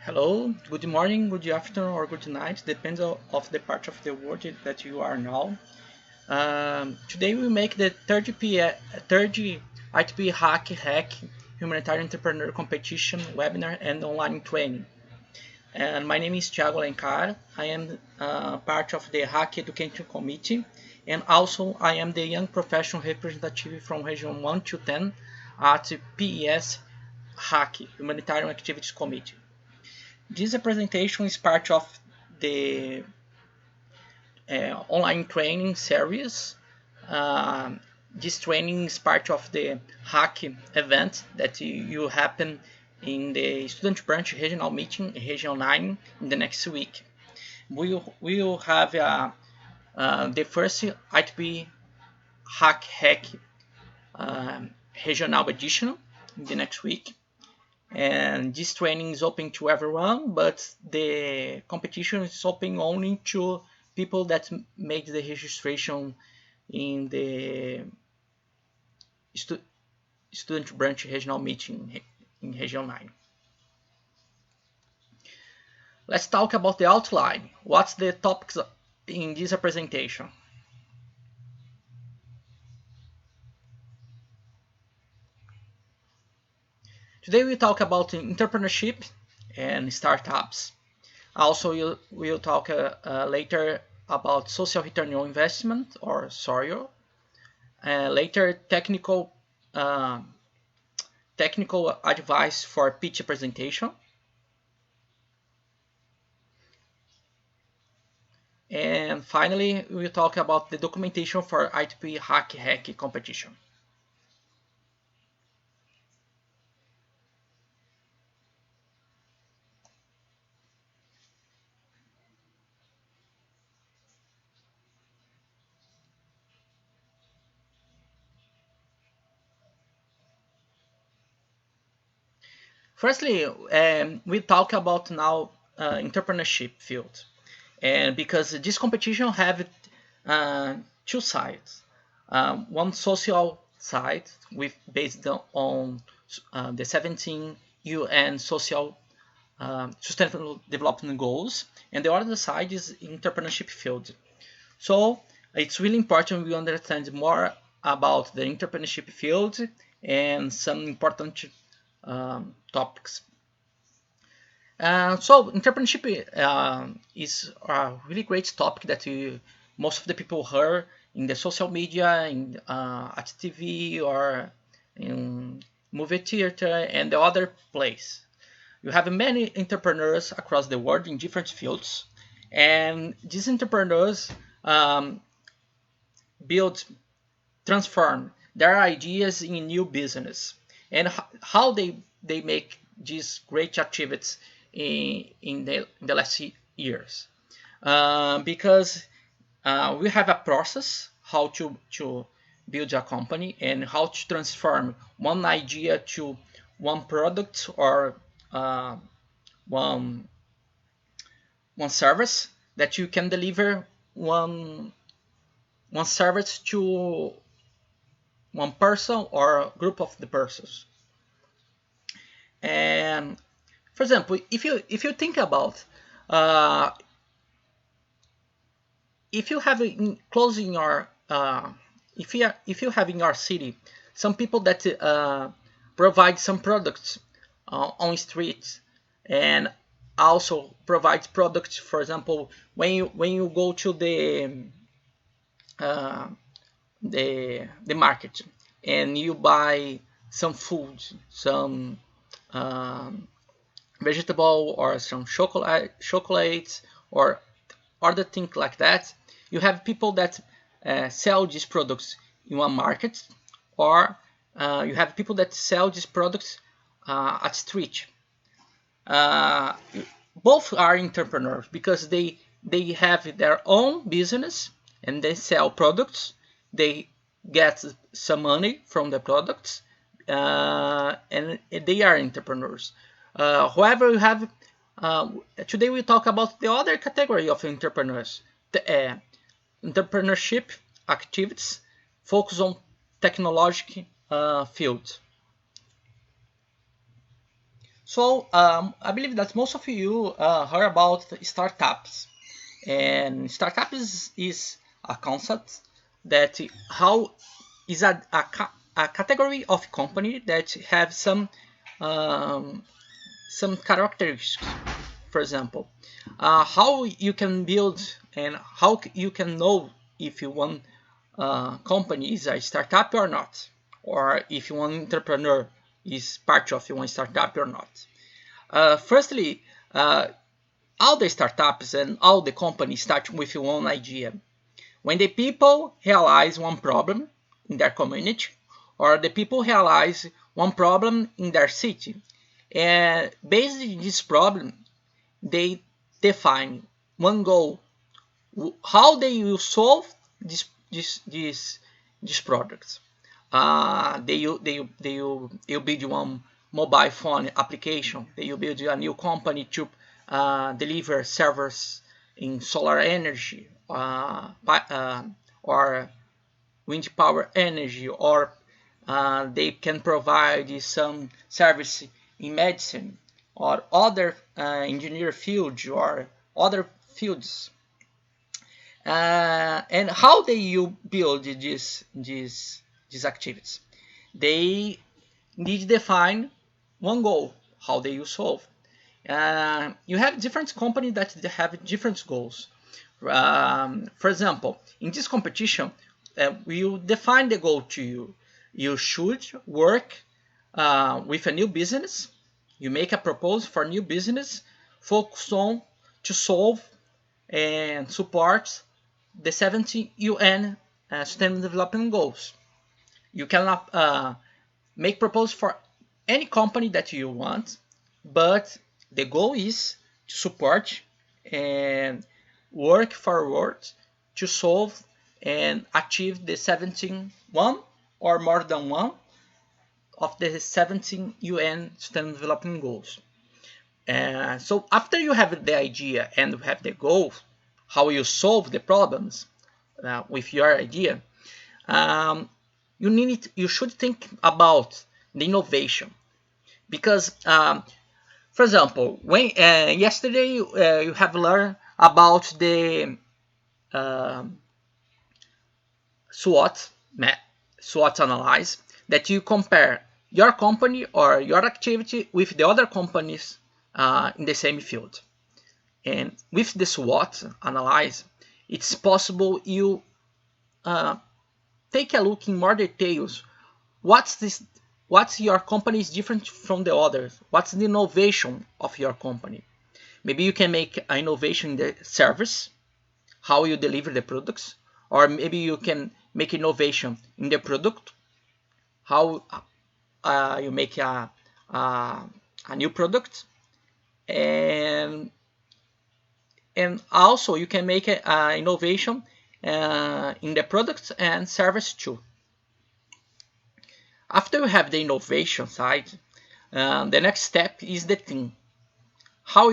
Hello, good morning, good afternoon, or good night, depends of the part of the world that you are now. Today we make the third IEEE HAC HEC Humanitarian Entrepreneur Competition webinar and online training. And my name is Thiago Lencar. I am part of the HAC Education Committee, and also I am the young professional representative from Region 1 to 10 at PES HAC Humanitarian Activities Committee. This presentation is part of the online training series. This training is part of the HAC event that will happen in the student branch regional meeting, Region 9, in the next week. We will have the first IEEE HAC HEC regional edition in the next week. And this training is open to everyone, but the competition is open only to people that make the registration in the student branch regional meeting in Region 9. Let's talk about the outline. What's the topics in this presentation? Today we talk about entrepreneurship and startups. Also, we'll talk later about social return on investment, or SORIO. Later, technical advice for pitch presentation. And finally, we'll talk about the documentation for IEEE HAC HEC competition. Firstly, we talk about now entrepreneurship field, and because this competition have two sides. One social side with based on the 17 UN social sustainable development goals, and the other side is entrepreneurship field. So it's really important we understand more about the entrepreneurship field and some important topics. So entrepreneurship is a really great topic that most of the people heard in the social media, at TV, or in movie theater and the other place. You have many entrepreneurs across the world in different fields, and these entrepreneurs build, transform their ideas in new business, and how they make these great activities in the last years. Because we have a process how to build a company and how to transform one idea to one product or one service that you can deliver one service to one person or group of the persons. And for example, if you think about if you have close in your if you have in your city some people that provide some products on streets, and also provides products, for example, when you go to uh, the market and you buy some food, some vegetable, or some chocolates, or other things like that. You have people that sell these products in one market, or you have people that sell these products at street. Uh, Both are entrepreneurs because they have their own business and they sell products. They get some money from the products, and they are entrepreneurs. However, we have today we talk about the other category of entrepreneurs, the entrepreneurship activities focus on technological field. So I believe that most of you heard about startups, and startups is a concept that how is a category of company that have some characteristics. For example, how you can build and how you can know if one company is a startup or not, or if one entrepreneur is part of one startup or not. Firstly, all the startups and all the companies start with one idea. When the people realize one problem in their community, or the people realize one problem in their city, and based on this problem, they define one goal, how they will solve this this this this product. They will build one mobile phone application. They will build a new company to deliver servers in solar energy, or wind power energy, or they can provide some service in medicine or other engineer fields or other fields. And how they you build these activities? They need to define one goal, how they will solve. You have different companies that have different goals. For example, in this competition, we will define the goal to you. You should work with a new business. You make a proposal for a new business, focus on to solve and support the 17 UN Sustainable Development Goals. You can make proposals for any company that you want, but the goal is to support and work forward to solve and achieve the 17 one or more than one of the 17 UN Sustainable Development Goals. So after you have the idea and you have the goal, how you solve the problems with your idea, you should think about the innovation, because for example, when yesterday you have learned about the SWOT SWOT analyze, that you compare your company or your activity with the other companies in the same field. And with the SWOT analyze, it's possible you take a look in more details. What's your company is different from the others? What's the innovation of your company? Maybe you can make an innovation in the service, how you deliver the products, or maybe you can make innovation in the product, how you make a new product, and also you can make an innovation in the product and service too. After you have the innovation side, the next step is the team. How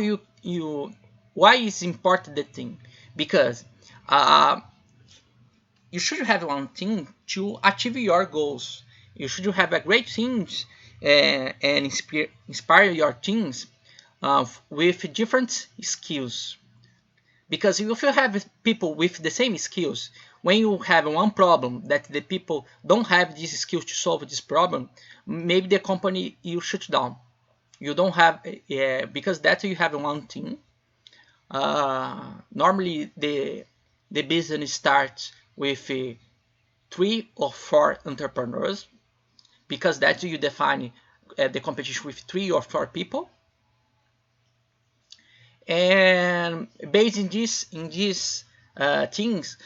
why is important the team? Because you should have one team to achieve your goals. You should have a great teams and inspire your teams with different skills. Because if you have people with the same skills, when you have one problem that the people don't have these skills to solve this problem, maybe the company you shut down. You don't have, because that you have one team. Normally the business starts with 3 or 4 entrepreneurs, because that you define the competition with 3 or 4 people. And based in these things,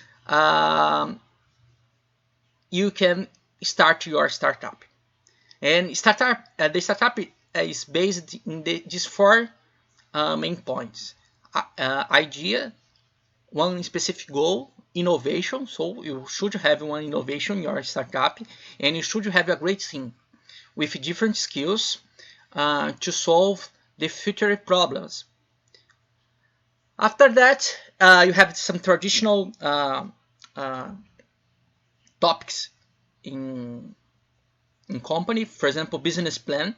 you can start your startup. And the startup is based in these 4 main points: idea, one specific goal, innovation. So you should have one innovation in your startup, and you should have a great team with different skills to solve the future problems. After that, you have some traditional topics in company. For example, business plan.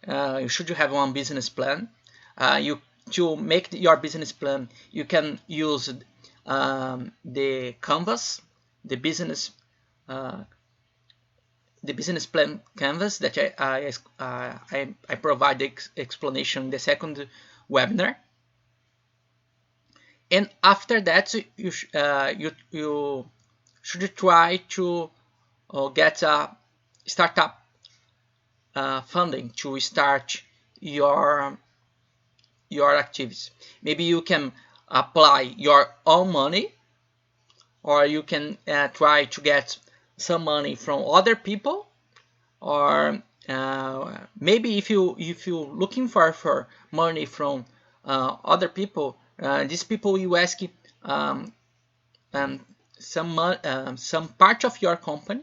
You should have one business plan. To make your business plan, you can use the canvas, the business uh, the business plan canvas that I provide the explanation in the second webinar. And after that, you should try to get a startup funding to start your activities. Maybe you can apply your own money, or you can try to get some money from other people, or maybe if you looking for money from other people, these people will ask um, some part of your company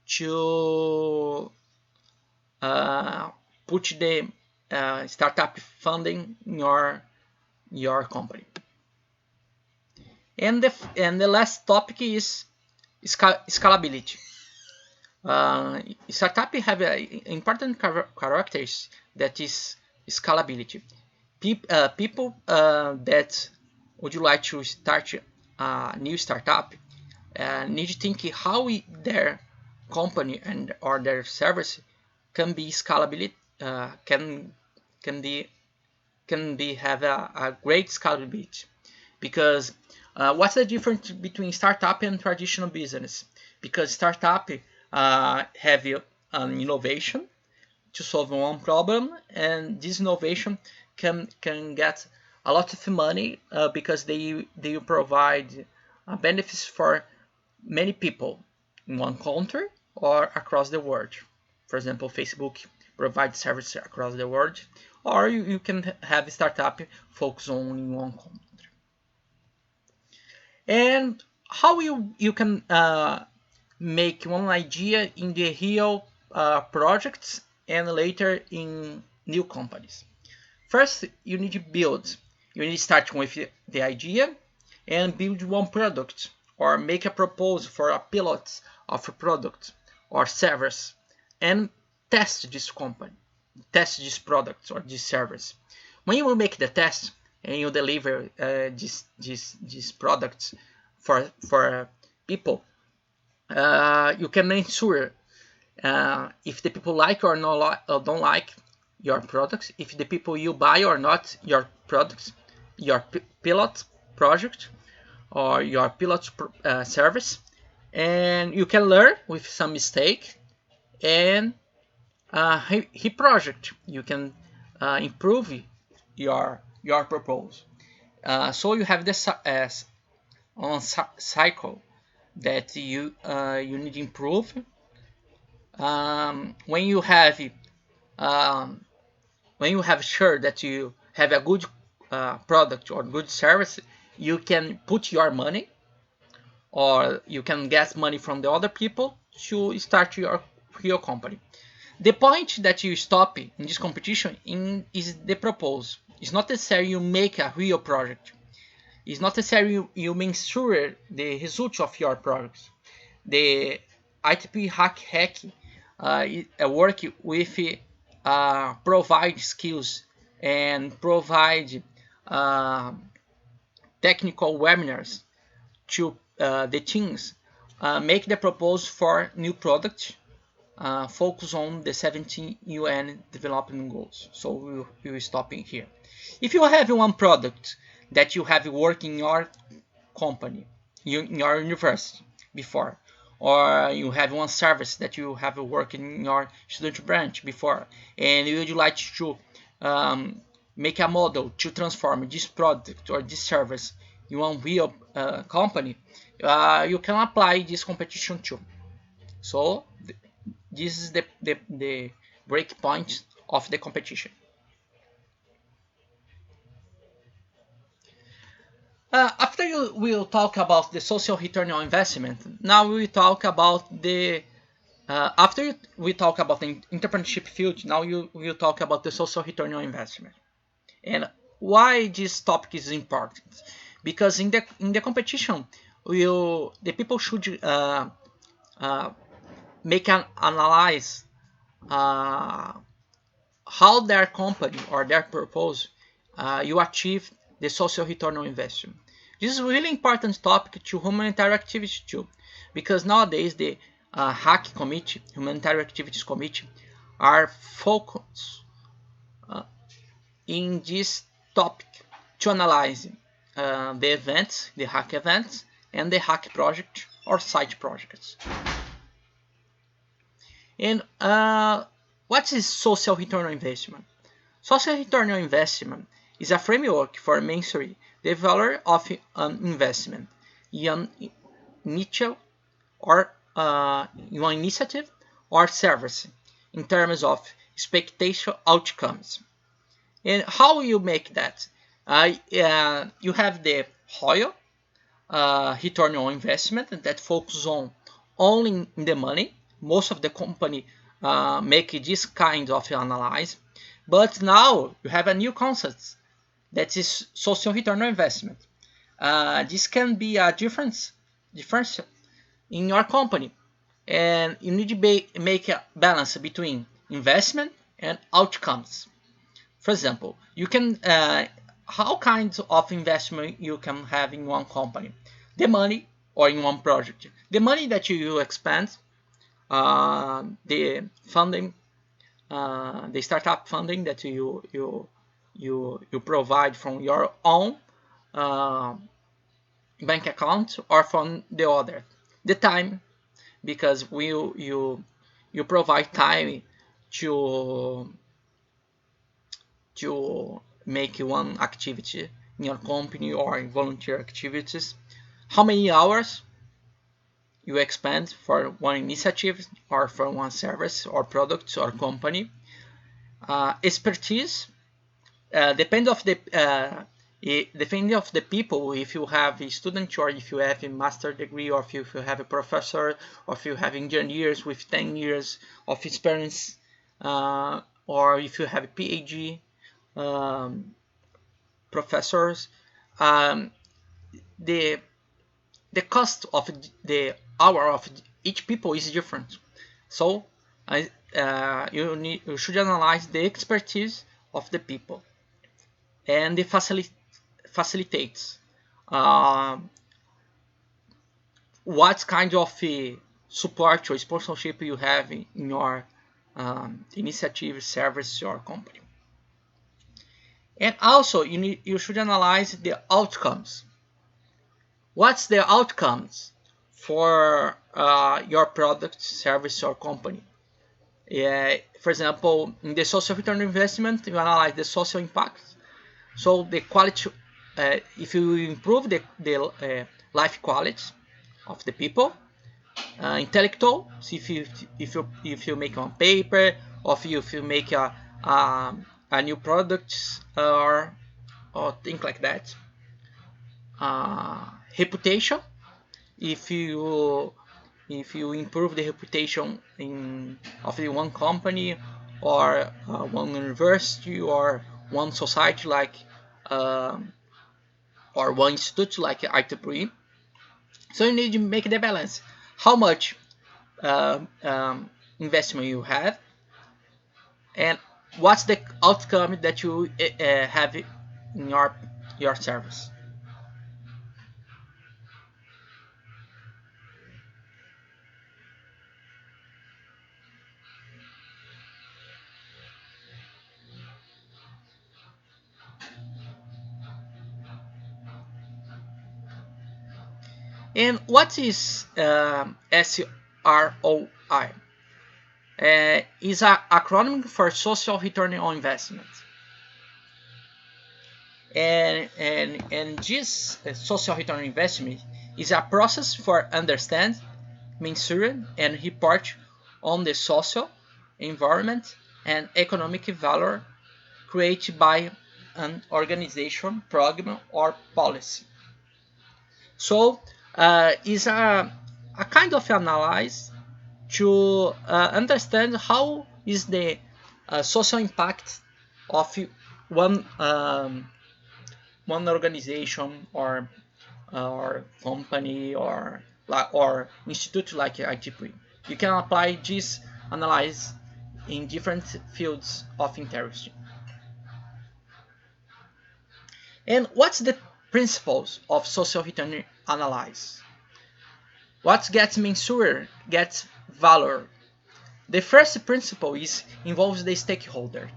to put the startup funding in your company. And the last topic is scalability. Startup have important characters, that is scalability. People that would you like to start a new startup need to think how their company and or their service can be scalability, can be have a great scalability. Because what's the difference between startup and traditional business? Because startup have innovation to solve one problem, and this innovation can get a lot of money because they provide benefits for many people in one country or across the world. For example, Facebook provides services across the world, or you can have a startup focus on in one country. And how you can make one idea in the real projects and later in new companies. First, you need to build. You need to start with the idea and build one product, or make a proposal for a pilot of a product or service, and test this company, test this product or this service. When you will make the test and you deliver these products for people, you can ensure if the people like or don't like your products, if the people you buy or not your products, your pilot project or your pilot service, and you can learn with some mistake, and he project you can improve your proposal. So you have this on cycle that you need to improve. When you have sure that you have a good product or good service, you can put your money, or you can get money from the other people to start your company. The point that you stop in this competition is the proposal. It's not necessary you make a real project. It's not necessary you measure the results of your products. The IEEE HAC HEC work with provide skills and provide technical webinars to the teams make the proposal for new product, focus on the 17 UN development goals. So we will stop in here. If you have one product that you have worked in your company, in your university before, or you have one service that you have worked in your student branch before, and you would like to make a model to transform this product or this service in one real company, you can apply this competition too. So this is the break point of the competition. After you will talk about the social return on investment, now we will talk about the after we talk about the entrepreneurship field, now you will talk about the social return on investment. And why this topic is important? Because in the competition, the people should make an analyze how their company or their purpose you achieve the social return on investment. This is a really important topic to humanitarian activities too, because nowadays the HAC committee, Humanitarian Activities Committee, are focused in this topic to analyze the events, the HAC events, and the HAC project or side projects. And what is social return on investment? Social return on investment is a framework for measuring the value of an investment in initial or one initiative or service in terms of expectation outcomes. And how you make that? You have the ROI, return on investment, that focuses on only in the money. Most of the company make this kind of analysis, but now you have a new concept that is social return on investment. This can be a difference in your company, and you need to make a balance between investment and outcomes. For example, you can how kinds of investment you can have in one company: the money, or in one project, the money that you expend, the funding, the startup funding that you provide from your own bank account or from the other, the time, because you provide time to make one activity in your company or in volunteer activities, how many hours you expend for one initiative or for one service or product or company. Expertise depends of the people. If you have a student, or if you have a master degree, or if you have a professor, or if you have engineers with 10 years of experience, or if you have a PhD professors, the cost of the hour of each people is different. So you should analyze the expertise of the people and the facilitates what kind of support or sponsorship you have in your initiative, service, or company. And also you should analyze the outcomes. What's the outcomes for your product, service, or company? For example, in the social return investment, you analyze the social impact. So the quality, if you improve the life quality of the people, intellectual, so if you make one paper, or if you make a new product, or things like that. Reputation, if you improve the reputation of the one company, or one university, or one society, like or one institute like IEEE. So you need to make the balance. How much investment you have, and what's the outcome that you have in your service. And what is SROI? Is an acronym for social return on investment. And this social return on investment is a process for understand, measure, and report on the social, environment, and economic value created by an organization, program, or policy. So is a kind of analysis to understand how is the social impact of one organization, or company, or institute like IEEE. You can apply this analysis in different fields of interest. And what's the principles of social return analysis? What gets measured gets value. The first principle involves the stakeholder.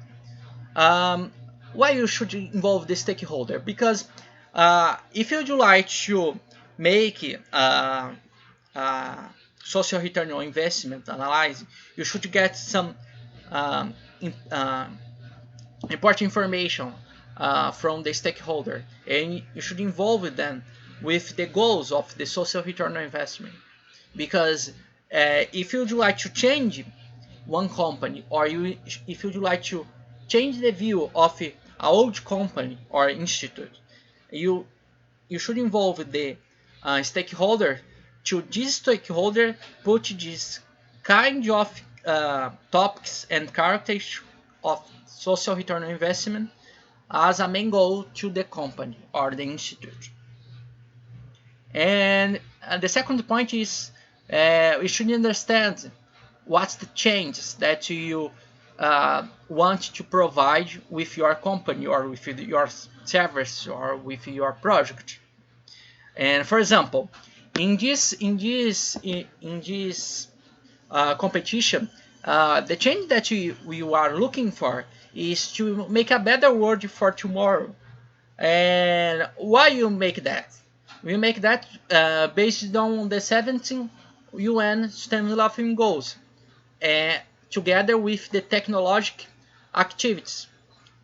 Why you should involve the stakeholder? Because if you would like to make social return on investment analysis, you should get some um, in, important information from the stakeholder, and you should involve them with the goals of the social return on investment. Because if you'd like to change one company, or if you'd like to change the view of an old company or institute, you should involve the stakeholder to this stakeholder put this kind of topics and characters of social return on investment as a main goal to the company or the institute. And the second point is we should understand what's the changes that you want to provide with your company or with your service or with your project. And for example, in this competition, the change that you are looking for is to make a better world for tomorrow. And why you make that? We make that based on the 17 UN Sustainable Development Goals, together with the technological activities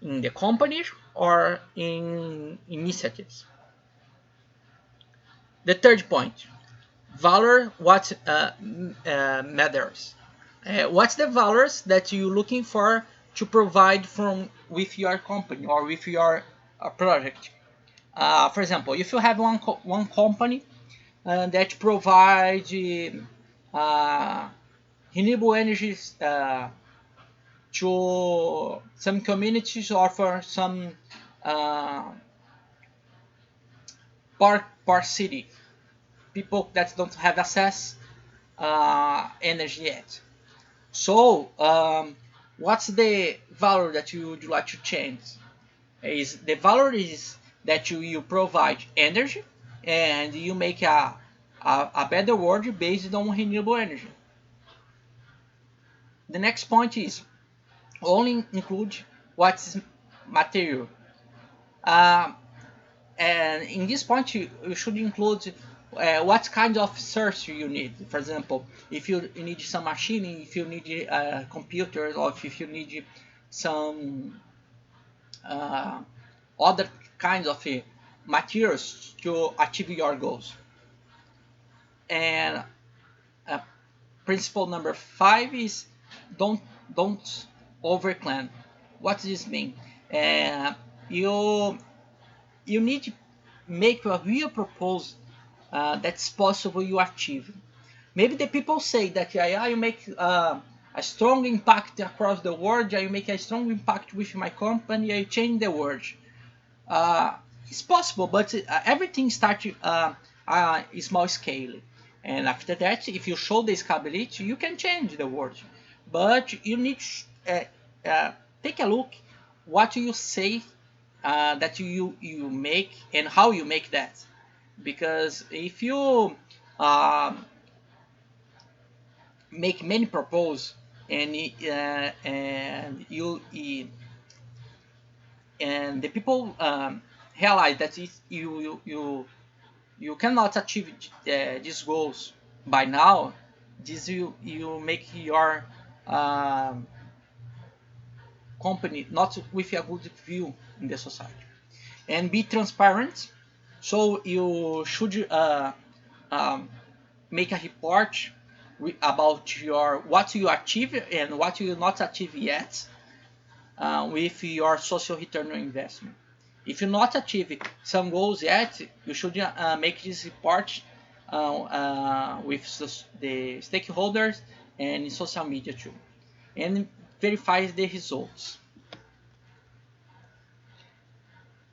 in the company or in initiatives. The third point, value what matters. What's the values that you're looking for to provide with your company or with your project? For example, if you have one company that provides renewable energies to some communities or for some poor city, people that don't have access energy yet. So what's the value that you would like to change? The value is that you provide energy and you make a better world based on renewable energy. The next point is only include what's material. And in this point, you should include what kind of search you need. For example, if you need some machine, if you need a computer, or if you need some other kinds of materials to achieve your goals. And principle number 5 is don't overplan. What does this mean? You need to make a real proposal that's possible you achieve. Maybe the people say that you make a strong impact across the world, you make a strong impact with my company, you change the world. It's possible, but everything starts small scale. And after that, if you show the scalability, you can change the world. But you need to take a look what you say that you make and how you make that. Because if you make many proposals and the people realize that you cannot achieve these goals by now, this you make your company not with a good view in the society. And be transparent. So you should make a report about what you achieve and what you not achieve yet with your social return on investment. If you not achieve some goals yet, you should make this report with the stakeholders and in social media too, and verify the results.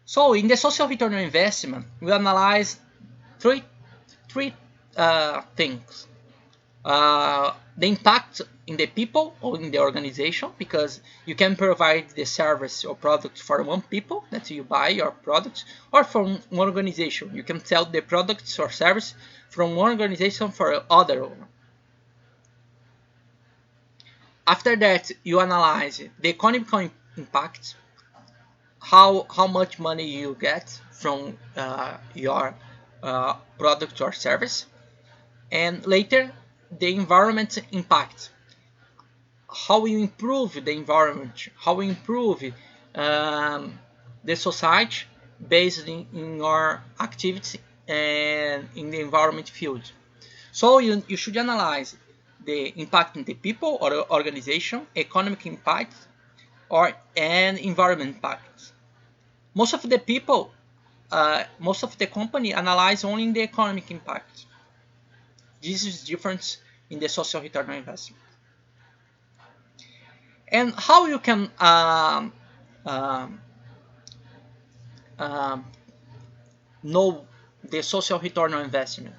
So in the social return on investment, we analyze three things: the impact in the people or in the organization, because you can provide the service or product for one people that you buy your products, or from one organization. You can sell the products or service from one organization for other. After that, you analyze the economic impact, how much money you get from your product or service, and later the environment impact, how you improve the environment, how you improve the society based in your activity and in the environment field. So you should analyze the impact in the people or the organization, economic impact, and environment impact. Most of the people, most of the company analyze only the economic impact. This is different in the social return on investment. And how you can um, know the social return on investment?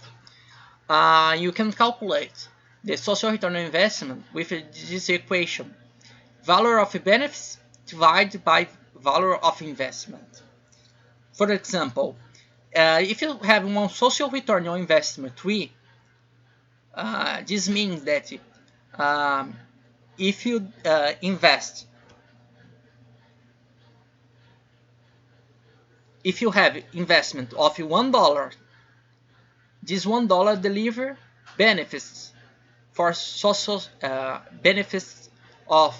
You can calculate the social return on investment with this equation: value of benefits divided by value of investment. For example, if you have one social return on investment 3, this means that if you invest, if you have investment of $1, this $1 deliver benefits for social benefits of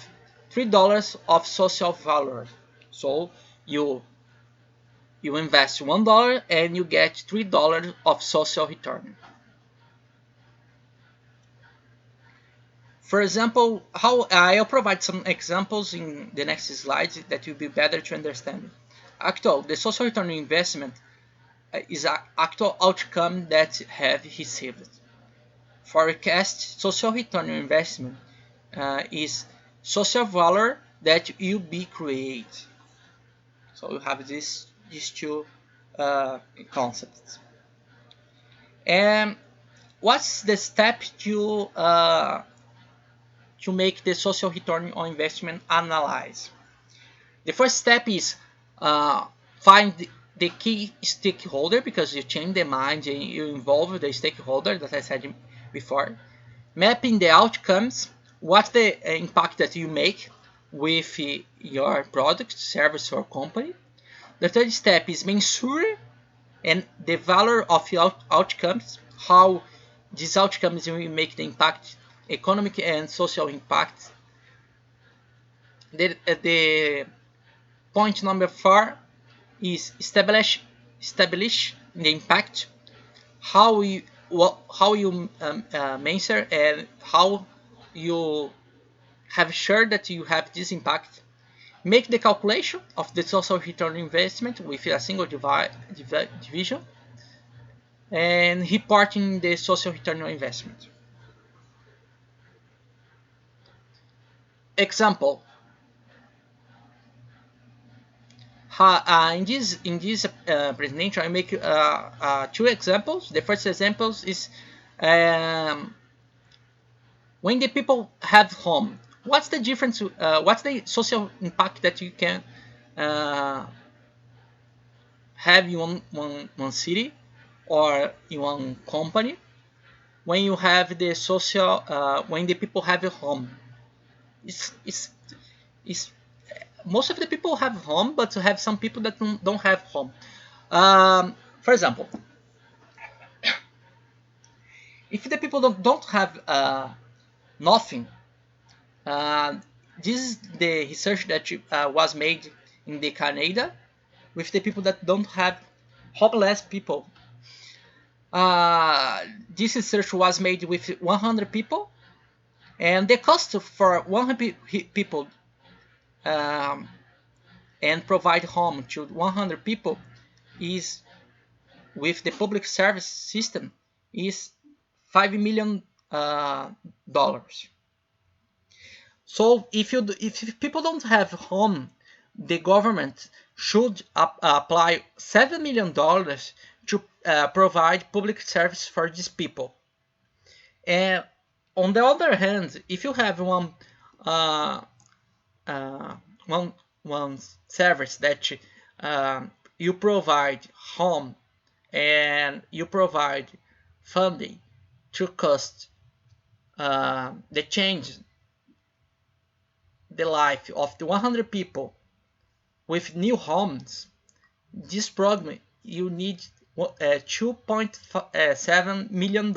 $3 of social value. So you invest $1 and you get $3 of social return. For example, how I'll provide some examples in the next slides that will be better to understand. Actual, the social return on investment is an actual outcome that have received. Forecast social return on investment is social value that will be created. So you have these two concepts. And what's the step to make the social return on investment analyze? The first step is find the key stakeholder, because you change the mind and you involve the stakeholder that I said before. Mapping the outcomes, what's the impact that you make with your product, service, or company. The third step is measure and the value of your outcomes, how these outcomes will make the impact, economic and social impact. The point number 4 is establish the impact, how you measure and how you have sure that you have this impact. Make the calculation of the social return on investment with a single division, and reporting the social return on investment. Example. In this presentation, I make 2 examples. The first example is when the people have home. What's the difference? What's the social impact that you can have in one city or in one company when you have the social when the people have a home? It's most of the people have home, but you have some people that don't have home. For example, if the people don't have nothing, this is the research that was made in the Canada with the people that don't have homeless people. This research was made with 100 people, and the cost for 100 people and provide home to 100 people is, with the public service system, is $5 million. So if people don't have home, the government should apply $7 million to provide public service for these people. And On the other hand, if you have uh, uh, one one service that you provide home and you provide funding to cost the change the life of the 100 people with new homes, this program you need $2.7 million.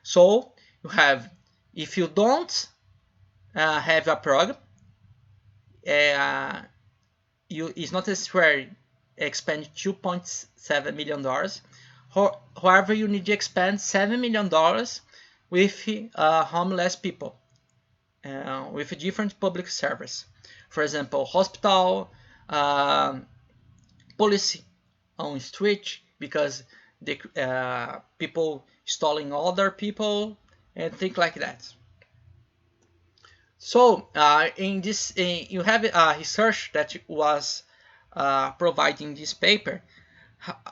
So you have, if you don't have a program, uh, it's not necessary expend $2.7 million. However, you need to expend $7 million with homeless people, with different public service. For example, hospital, police on street because the people stalling other people and things like that. So in this, you have a research that was providing this paper,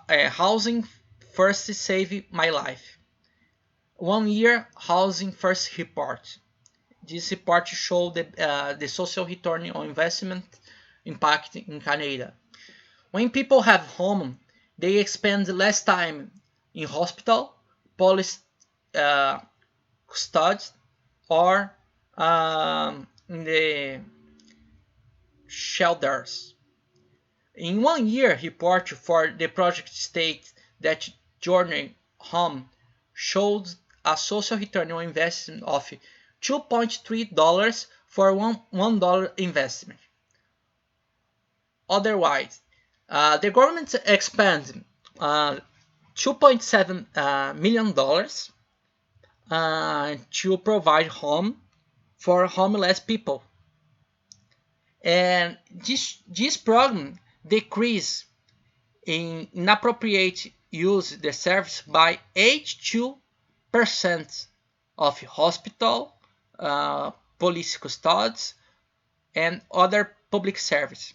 housing first saved my life. 1 year housing first report. This report showed the social return on investment impact in Canada. When people have home, they spend less time in hospital, police custody, or in the shelters. In 1 year report for the project state that journey home showed a social return on investment of $2.3 for $1 investment. Otherwise, the government expends $2.7 million to provide home for homeless people, and this program decrease in inappropriate use the service by 82% of hospital, police custodies, and other public service.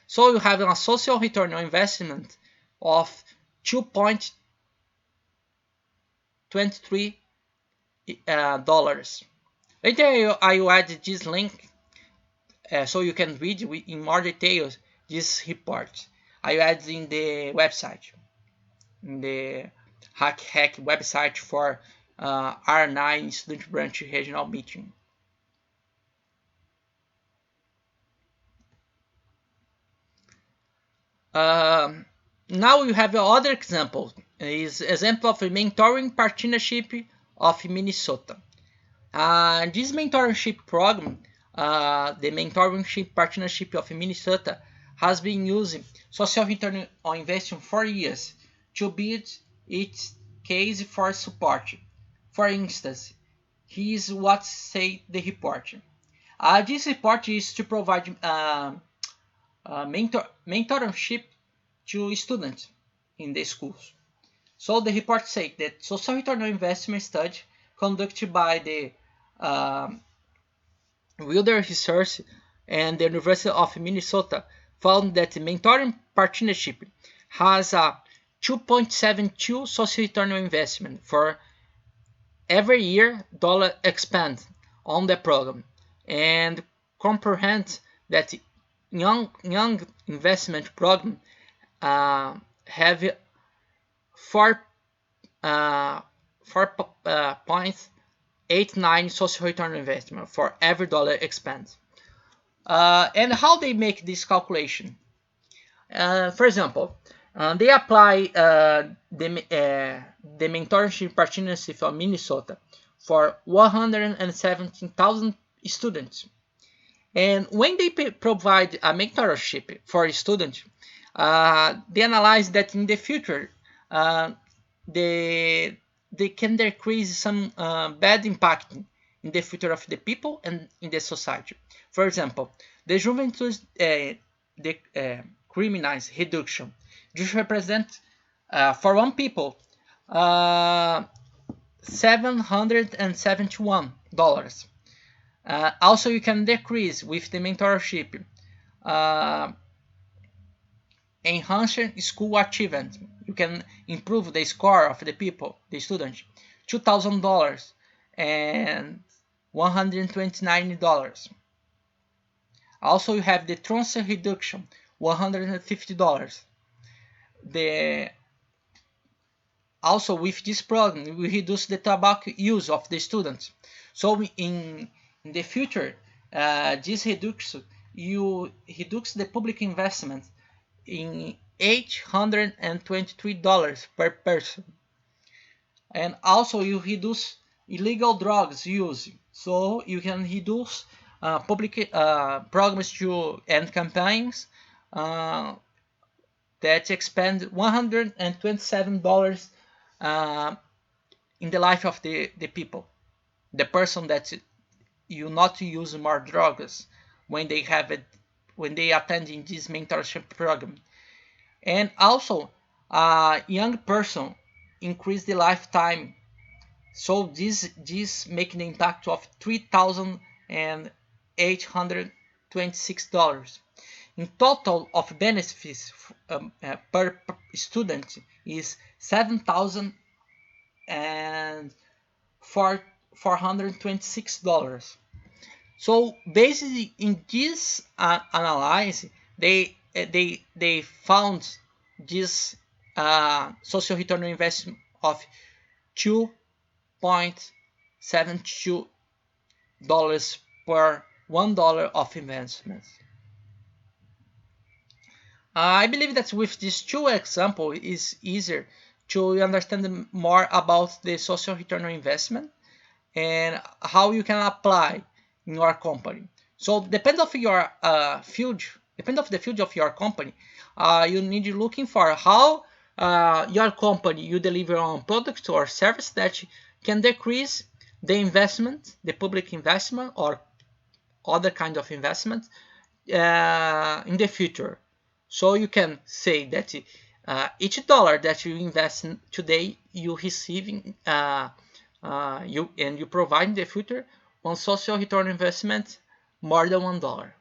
So you have a social return on investment of $2.23. Later I will add this link so you can read in more details this report. I will add in the website, in the Hack Hack website for R9 Student Branch Regional Meeting. Now you have other example. Is example of a mentoring partnership of Minnesota. This mentorship program, the mentorship partnership of Minnesota, has been using social return on investment for years to build its case for support. For instance, here's what say the report. This report is to provide mentorship to students in the schools. So the report said that social return on investment study conducted by the Wilder Research and the University of Minnesota found that the mentoring partnership has a 2.72 social return on investment for every year dollar expend on the program, and comprehend that young investment program have 4.89 social return on investment for every dollar expended. And how they make this calculation? For example, they apply the mentorship partnership of Minnesota for 117,000 students. And when they provide a mentorship for a student, they analyze that in the future they can decrease some bad impact in the future of the people and in the society. For example, the juventude criminals reduction, which represent for one people $771. Also, you can decrease with the mentorship enhancing school achievement. You can improve the score of the people, the students, $2,000, and $129. Also, you have the transfer reduction, $150. Also, with this program, we reduce the tobacco use of the students. So in the future, this reduction, you reduce the public investment in $823 per person. And also you reduce illegal drugs use. So you can reduce public programs and campaigns that expend $127 in the life of the people. The person that you not to use more drugs when they attend in this mentorship program. And also a young person increase the lifetime. So this making an impact of $3,826. In total of benefits per student is $7,426. So basically, in this analysis, they found this social return on investment of $2.72 per $1 of investment. I believe that with these two examples, it's easier to understand more about the social return on investment and how you can apply in your company. So depends of your field, depends of the field of your company. You need to looking for how your company you deliver on product or service that can decrease the investment, the public investment or other kind of investment in the future. So you can say that each dollar that you invest in today, you receiving you provide in the future on social return investment more than $1.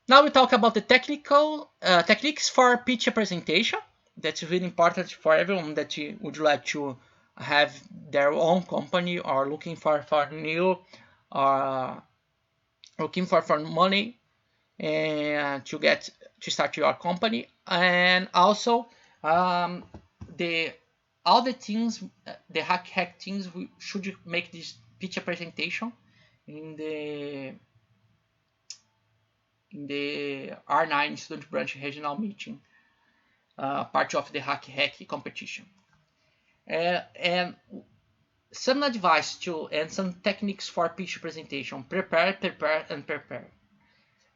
Now we talk about the techniques for pitch presentation. That's really important for everyone that would like to have their own company or looking for new or looking for money and to start your company. And also all the things, the hack things, we should make this pitch presentation in the R9 student branch regional meeting, part of the hack hack competition. And some advice and some techniques for pitch presentation: prepare.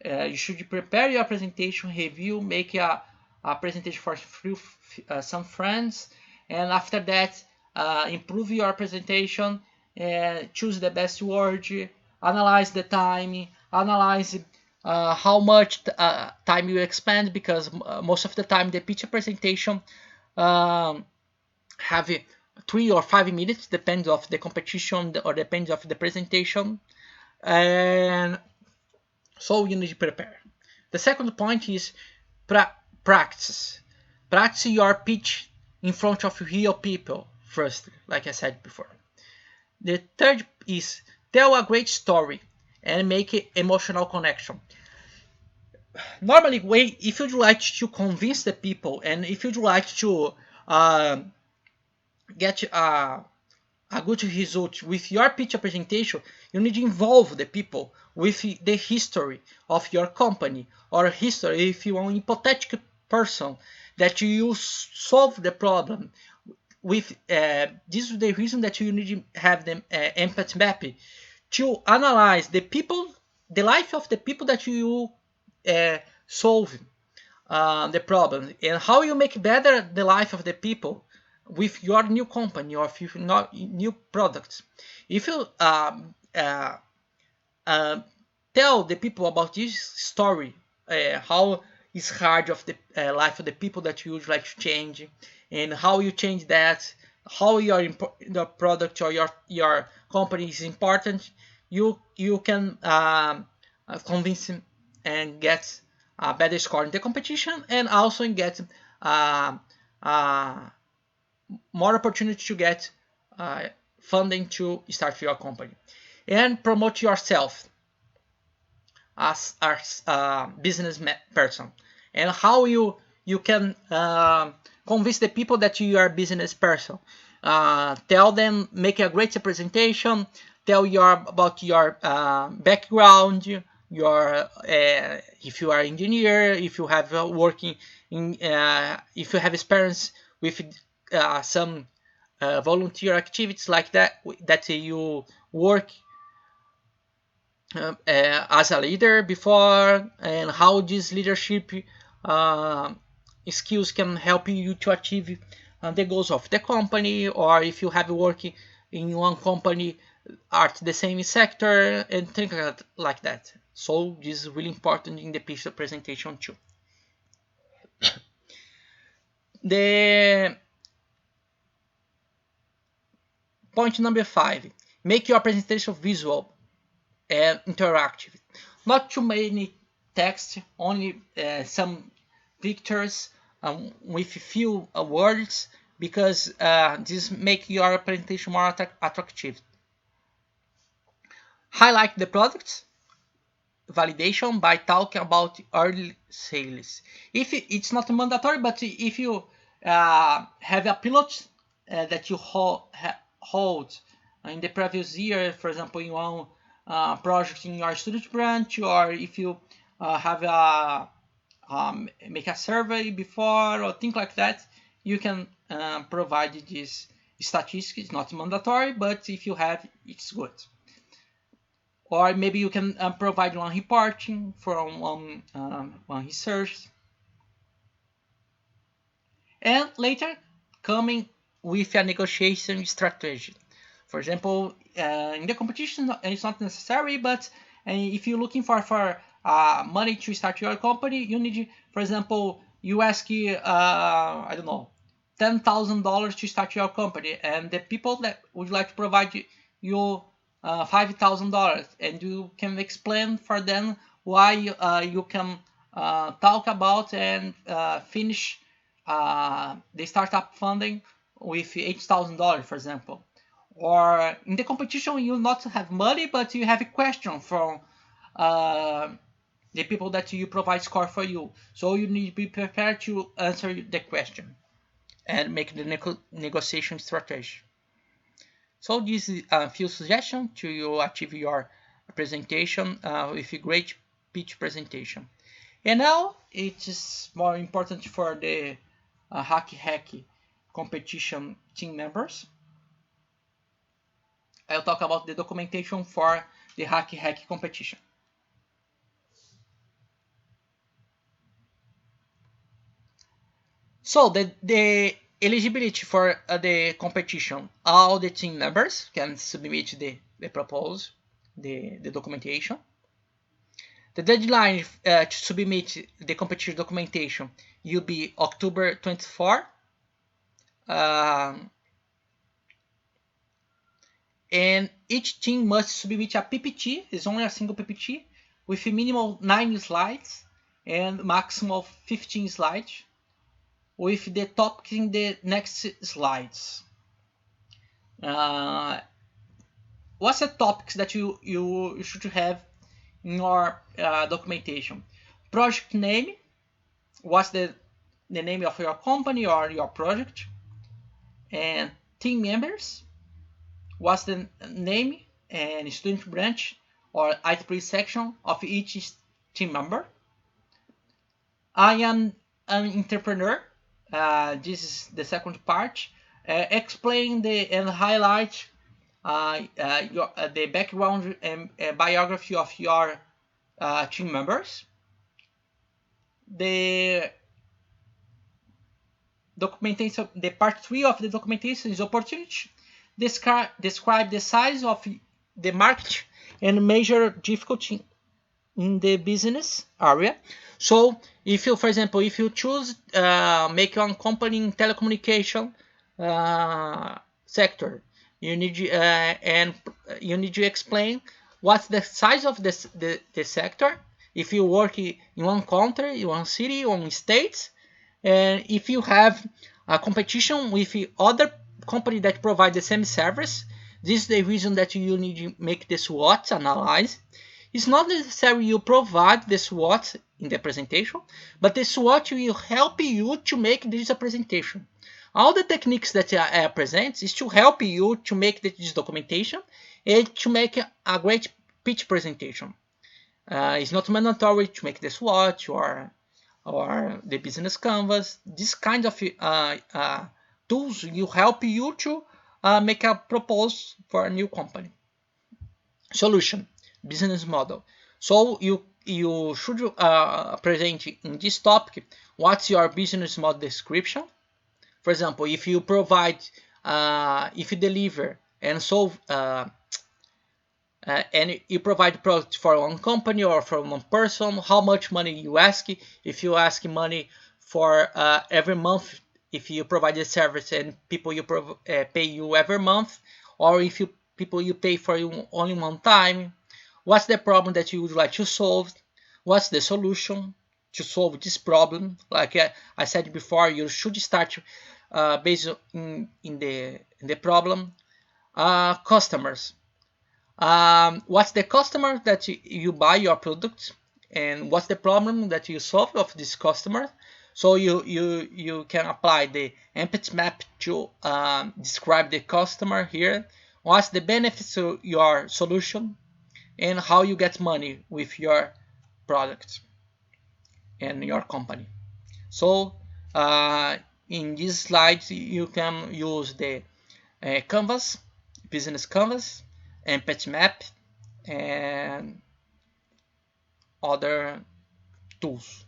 You should prepare your presentation, review, make a presentation for some friends, and after that improve your presentation, choose the best word, analyze the time, analyze how much time you expend, because most of the time the pitch presentation have 3 or 5 minutes, depends of the competition or depends of the presentation, and so you need to prepare. The second point is practice. Practice your pitch in front of real people first, like I said before. The third is tell a great story and make an emotional connection. Normally, if you'd like to convince the people and if you'd like to get a good result with your pitch presentation, you need to involve the people with the history of your company, or history if you are an hypothetical person that you solve the problem with. This is the reason that you need to have the empathy map to analyze the people, the life of the people that you solve the problem, and how you make better the life of the people with your new company or with your new products. If you tell the people about this story, how it's hard of the life of the people that you would like to change, and how you change that, how your product or your company is important, you can convince them and get a better score in the competition, and also get more opportunity to get funding to start your company. And promote yourself as a business person, and how you can convince the people that you are a business person. Tell them, make a great presentation, tell about your background, your if you are engineer, if you have working in if you have experience with some volunteer activities like that you work as a leader before, and how this leadership uh, skills can help you to achieve the goals of the company, or if you have working in one company at the same sector and things like that. So this is really important in the picture presentation too. The point number 5, make your presentation visual and interactive. Not too many text, only some pictures with few words, because this make your presentation more attractive. Highlight the products validation by talking about early sales. If it's not mandatory, but if you have a pilot that you hold in the previous year, for example, in one project in your student branch, or if you have a make a survey before or things like that, you can provide this statistics. It's not mandatory, but if you have, it's good. Or maybe you can provide one reporting from one research. And later, coming with a negotiation strategy. For example, in the competition, it's not necessary, but if you're looking for money to start your company, you need, for example, you ask, I don't know, $10,000 to start your company, and the people that would like to provide you $5,000, and you can explain for them why you can talk about and finish the startup funding with $8,000, for example. Or in the competition, you not have money, but you have a question from the people that you provide score for you. So you need to be prepared to answer the question and make the negotiation strategy. So this is a few suggestions to you achieve your presentation with a great pitch presentation. And now it is more important for the HAC HEC competition team members. I'll talk about the documentation for the HAC HEC competition. So the eligibility for the competition, all the team members can submit the proposal, the documentation. The deadline to submit the competition documentation will be October 24. And each team must submit a PPT, it's only a single PPT, with a minimum 9 slides and maximum of 15 slides, with the topics in the next slides. What's the topics that you should have in your documentation? Project name, what's the name of your company or your project, and team members, what's the name and student branch or IEEE section of each team member. I am an entrepreneur. This is the second part. Explain and highlight the background and biography of your team members. The documentation, the part 3 of the documentation is opportunity. Describe the size of the market and major difficulty in the business area. So if you, for example, if you choose make your company in telecommunication sector, you need and you need to explain what's the size of the sector. If you work in one country, in one city, one state, and if you have a competition with other company that provide the same service. This is the reason that you need to make the SWOT analysis. It's not necessary you provide the SWOT in the presentation, but the SWOT will help you to make this presentation. All the techniques that I present is to help you to make this documentation and to make a great pitch presentation. It's not mandatory to make the SWOT or the business canvas. This kind of tools will help you to make a proposal for a new company. Solution, business model. So you should present in this topic what's your business model description. For example, if you provide, if you deliver and solve and you provide product for one company or for one person, how much money you ask. If you ask money for every month, if you provide a service and people you pay you every month, or if people you pay for you only one time, what's the problem that you would like to solve? What's the solution to solve this problem? Like I said before, you should start based in the problem. Customers. What's the customer that you buy your product, and what's the problem that you solve of this customer? So you can apply the empathy map to describe the customer here. What's the benefits to your solution, and how you get money with your product and your company. So in these slides you can use the canvas, business canvas, empathy map, and other tools.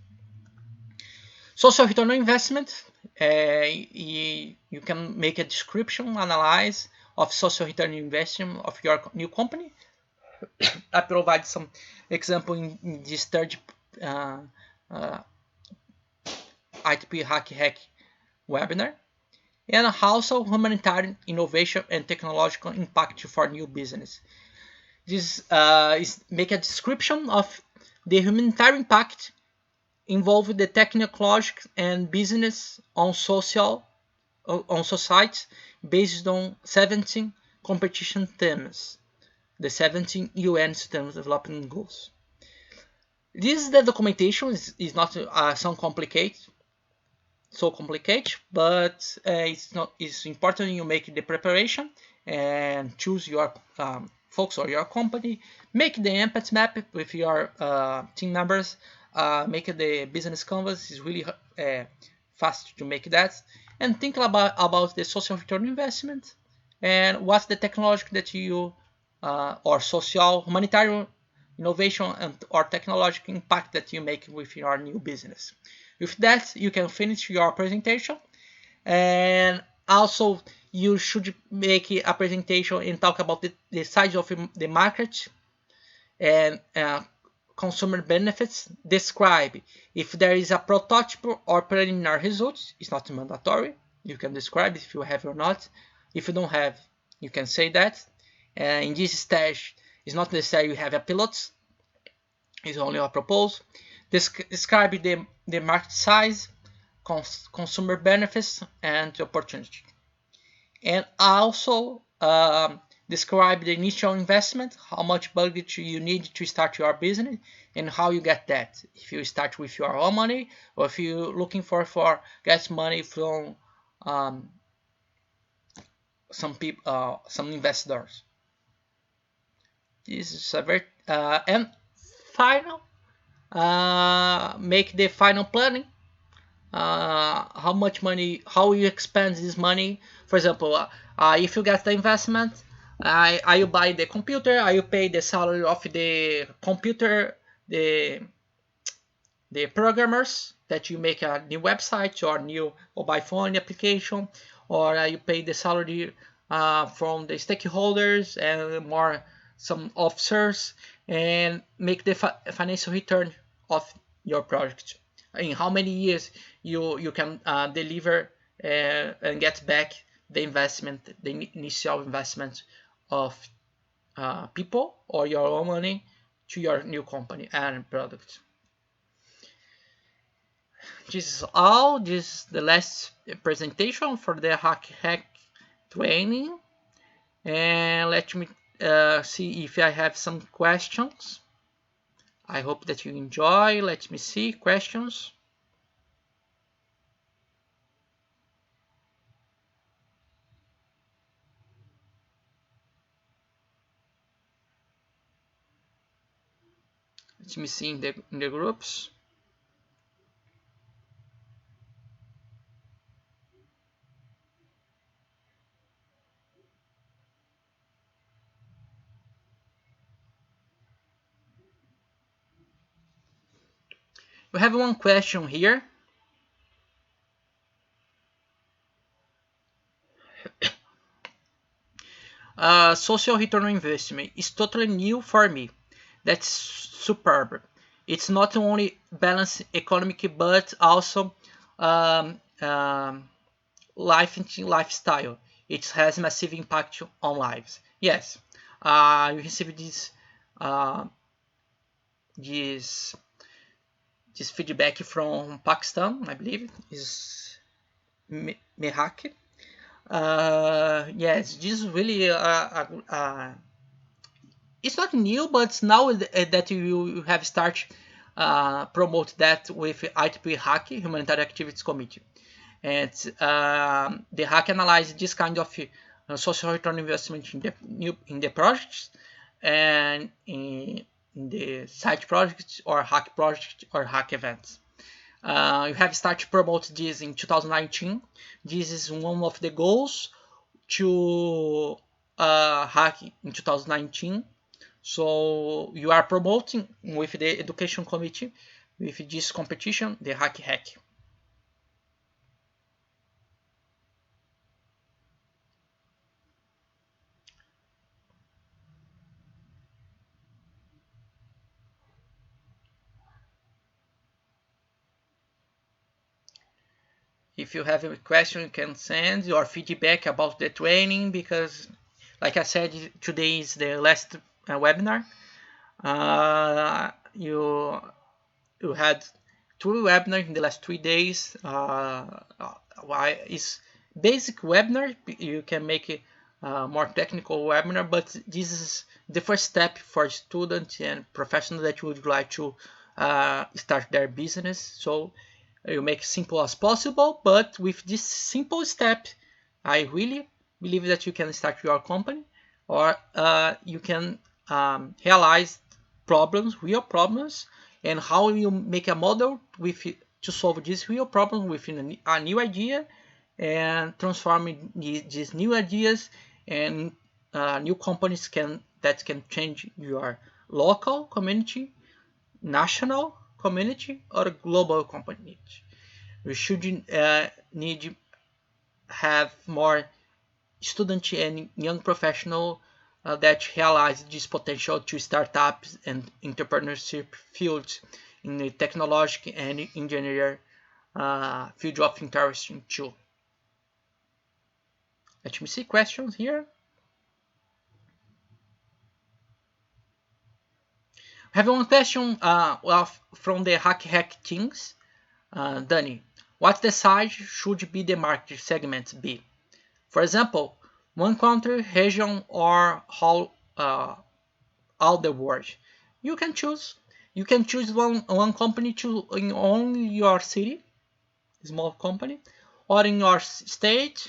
Social return on investment. You can make a description, analyze of social return on investment of your new company. I provide some example in this third IEEE HAC HEC webinar. And also humanitarian innovation and technological impact for new business. This is make a description of the humanitarian impact involved the technological and business on society based on 17 competition themes, the 17 UN Sustainable Development Goals. This is the documentation. Is not so complicated, but it's important you make the preparation and choose your folks or your company. Make the empathy map with your team members. Make the business canvas. Is really fast to make that, and think about the social return investment and what's the technology that you or social humanitarian innovation and or technological impact that you make with your new business. With that, you can finish your presentation, and also you should make a presentation and talk about the size of the market and consumer benefits. Describe if there is a prototype or preliminary results. It's not mandatory. You can describe if you have or not. If you don't have, you can say that. In this stage, it's not necessary you have a pilot. It's only a proposal. Describe the market size, consumer benefits, and opportunity. And also describe the initial investment, how much budget you need to start your business, and how you get that. If you start with your own money, or if you're looking for get money from some people, some investors. This is a very and final. Make the final planning. How much money, how you expend this money. For example, if you get the investment, I buy the computer, I pay the salary of the computer, the programmers that you make a new website or new mobile phone application, or you pay the salary from the stakeholders and more some officers, and make the financial return of your project. In how many years you can deliver and get back the investment, the initial investment of people or your own money to your new company and product. This is all. This is the last presentation for the HAC HEC training, and let me see if I have some questions. I hope that you enjoy. Let me see questions. Let me see in the groups. We have one question here. Social return on investment is totally new for me. That's superb. It's not only balance economic but also um, um, lifestyle. It has massive impact on lives. Yes, you receive uh, this this feedback from Pakistan, I believe, is Mehak. Yes, this is really it's not new, but now that you have started promote that with IEEE HAC Humanitarian Activities Committee, and the HAC analyze this kind of social return investment in the projects and in the side projects or HAC projects or HAC events. You have started to promote this in 2019. This is one of the goals to HAC in 2019. So you are promoting with the education committee with this competition, the HAC HEC. If you have a question, you can send your feedback about the training because, like I said, today is the last webinar. You had 2 webinars in the last 3 days. It's basic webinar. You can make it more technical webinar, but this is the first step for students and professionals that would like to start their business. So you make simple as possible, but with this simple step, I really believe that you can start your company, or you can realize problems, real problems, and how you make a model with to solve this real problem within a new idea and transforming these new ideas and new companies that can change your local community, national community, or global community. We should need have more students and young professionals that realize this potential to startups and entrepreneurship fields in the technology and engineer field of interest too. Let me see questions here. I have one question from the Hack Hack teams. Danny, what the size should be the market segment be? For example, one country, region, or all the world. You can choose. You can choose one company to in only your city, small company, or in your state,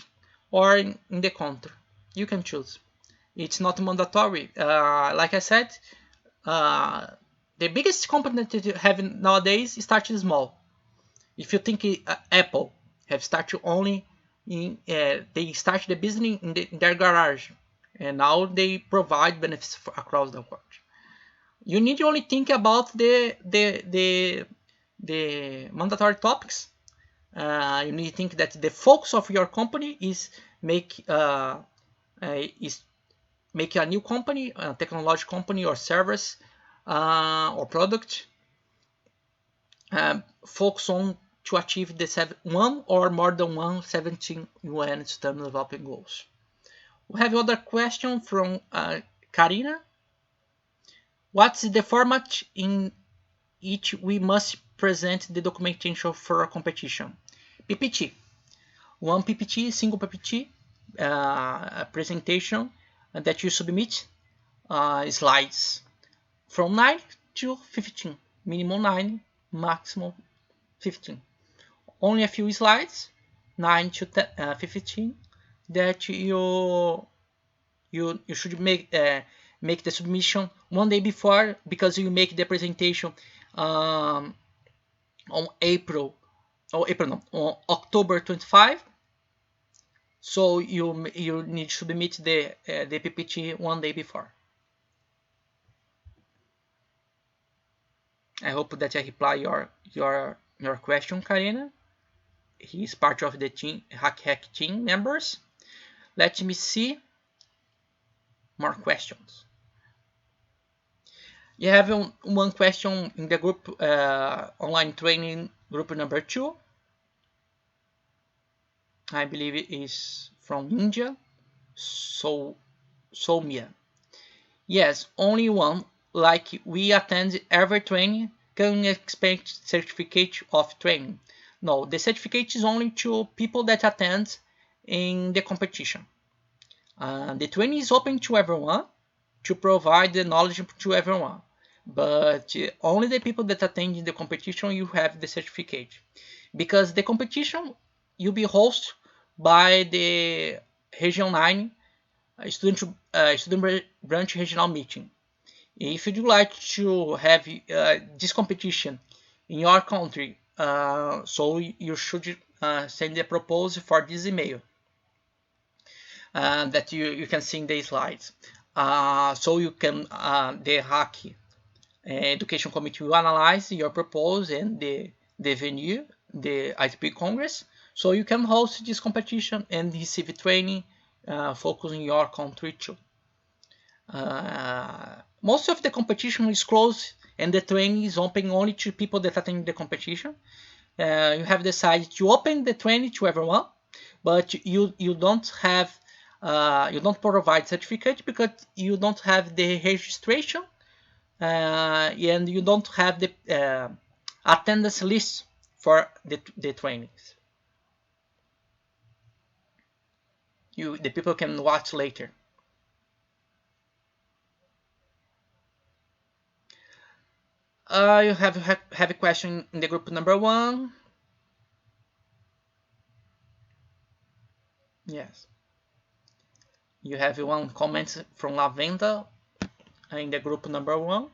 or in the country. You can choose. It's not mandatory. Like I said, uh, the biggest company that you have nowadays started small. If you think Apple have started only they started the business in their garage, and now they provide benefits across the world. You need to only think about the mandatory topics. You need to think that the focus of your company is make a new company, a technology company or service or product. Focus on to achieve the one or more than 17 UN Sustainable Development Goals. We have another question from Karina. What's the format in which we must present the documentation for a competition? PPT. One PPT, single PPT, a presentation that you submit slides from 9 to 15, minimum 9, maximum 15. Only a few slides, 9 to 15, that you should make the submission one day before, because you make the presentation on on October 25. So you need to submit the PPT one day before. I hope that I reply your question, Karina. He is part of the team, Hack Hack team members. Let me see more questions. You have one question in the group, online training group number 2. I believe it is from India. Soumya. Yes, only one. Like we attend every training, can expect certificate of training. No, the certificate is only to people that attend in the competition. The training is open to everyone to provide the knowledge to everyone, but only the people that attend in the competition you have the certificate, because the competition will be hosted by the Region 9 student branch regional meeting. If you'd like to have this competition in your country, so you should send a proposal for this email that you can see in the slides. So you can the hack education committee will analyze your proposal and the venue, the IEEE Congress, so you can host this competition and receive training focusing your country too. Most of the competition is closed and the training is open only to people that attend the competition. You have decided to open the training to everyone, but you don't have you don't provide certificate because you don't have the registration and you don't have the attendance list for the trainings. The people can watch later. You have a question in the group number 1. Yes. You have one comment from Lavenda in the group number 1.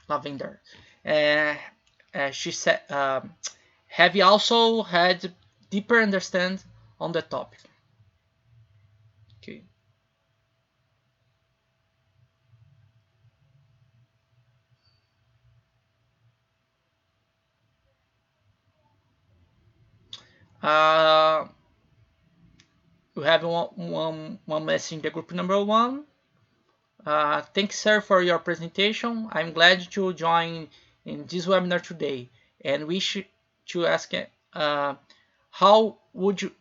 Lavender. She said, have you also had deeper understand on the topic? Okay. We have one message in the group number 1. Thanks, sir, for your presentation. I'm glad to join in this webinar today and wish to ask how would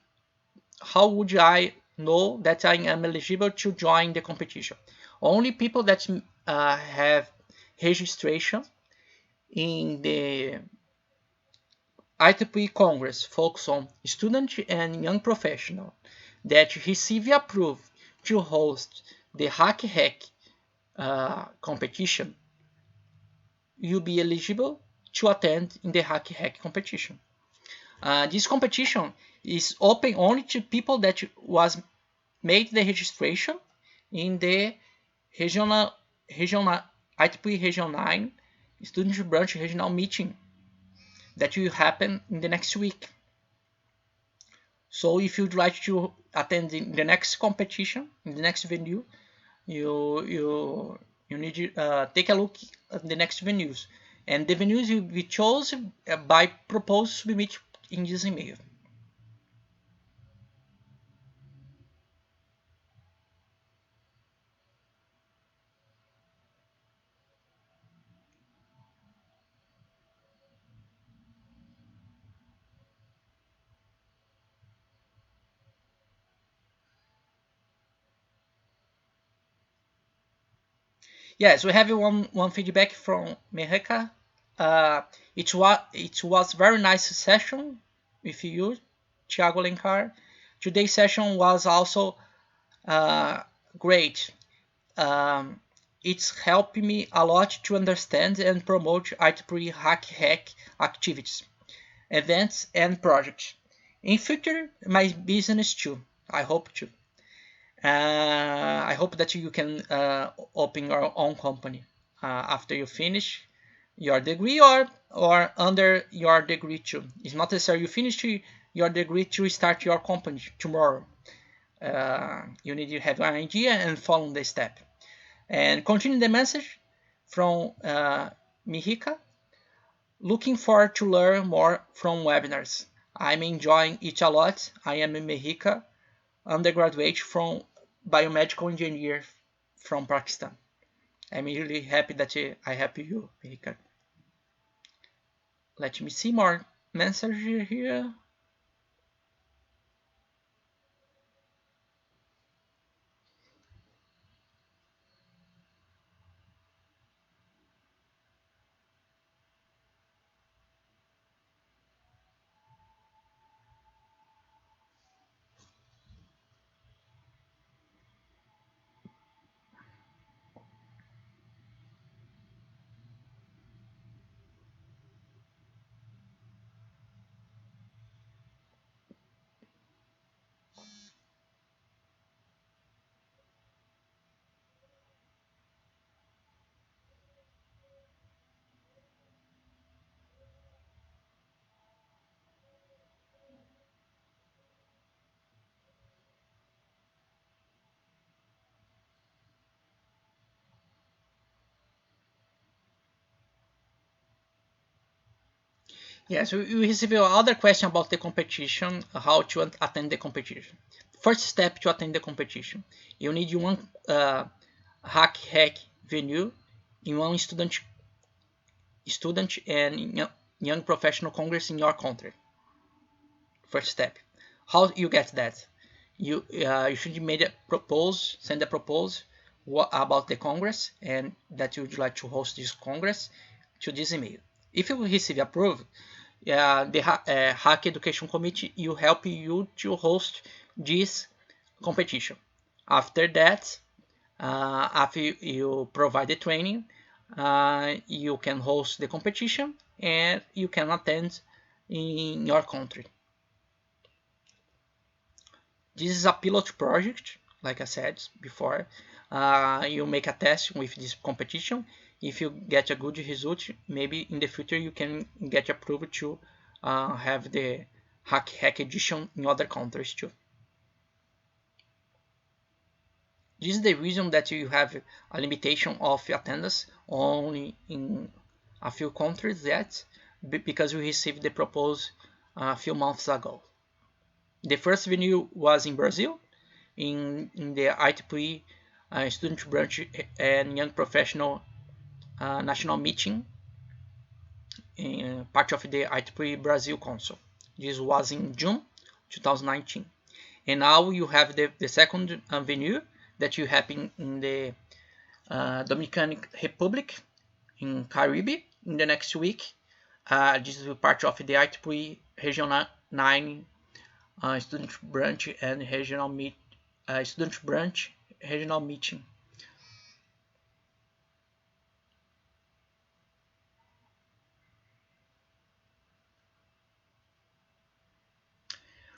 I know that I am eligible to join the competition? Only people that have registration in the IEEE Congress focus on student and young professional that receive approved to host the Hack Hack competition, you'll be eligible to attend in the Hack Hack competition. This competition is open only to people that was made the registration in the regional IEEE Region 9 student branch regional meeting that will happen in the next week. So if you'd like to attend in the next competition, in the next venue, you need to take a look at the next venues, and the venues will be chosen by proposal submit in this email. Yes, we have one feedback from Meheka. It was very nice session. with you, Thiago Lencar. Today's session was also great. It's helped me a lot to understand and promote IEEE HAC HEC activities, events, and projects. In future, my business too. I hope to. I hope that you can open your own company after you finish your degree or under your degree too. It's not necessary you finish your degree to start your company tomorrow. You need to have an idea and follow the step. And continue the message from Mihika. Looking forward to learn more from webinars. I'm enjoying it a lot. I am Mihika, undergraduate from biomedical engineer from Pakistan. I'm really happy that I help you, Mihika. Let me see more message here. Yes, we receive other question about the competition, how to attend the competition. First step to attend the competition, you need one hack hack venue in one student and young professional congress in your country. First step. How you get that? You should make a propose, send a proposal about the congress and that you would like to host this congress to this email. If you receive approved, the Hack Education Committee will help you to host this competition. After that, after you provide the training, you can host the competition and you can attend in your country. This is a pilot project, like I said before. You make a test with this competition. If you get a good result, maybe in the future you can get approved to have the Hack Hack edition in other countries too. This is the reason that you have a limitation of attendance only in a few countries yet, because we received the proposal a few months ago. The first venue was in Brazil, in the IEEE Student Branch and Young Professional National Meeting, part of the IEEE Brazil Council. This was in June 2019. And now you have the second venue that you have in the Dominican Republic, in Caribbean, in the next week. This is part of the IEEE Regional 9 Student Branch and Regional Student Branch Regional Meeting.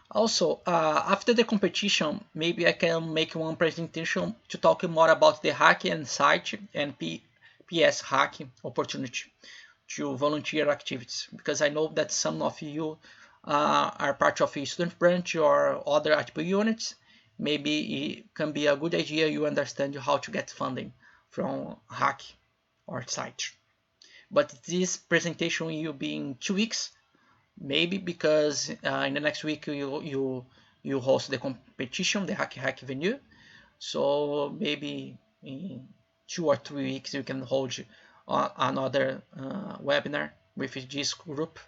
Also, after the competition, maybe I can make one presentation to talk more about the hacking site and PS hacking opportunity to volunteer activities, because I know that some of you are part of a student branch or other IEEE units. Maybe it can be a good idea you understand how to get funding from hack or site. But this presentation will be in 2 weeks, maybe, because in the next week you host the competition, the Hack Hack venue. So maybe in 2 or 3 weeks you can hold another webinar with this group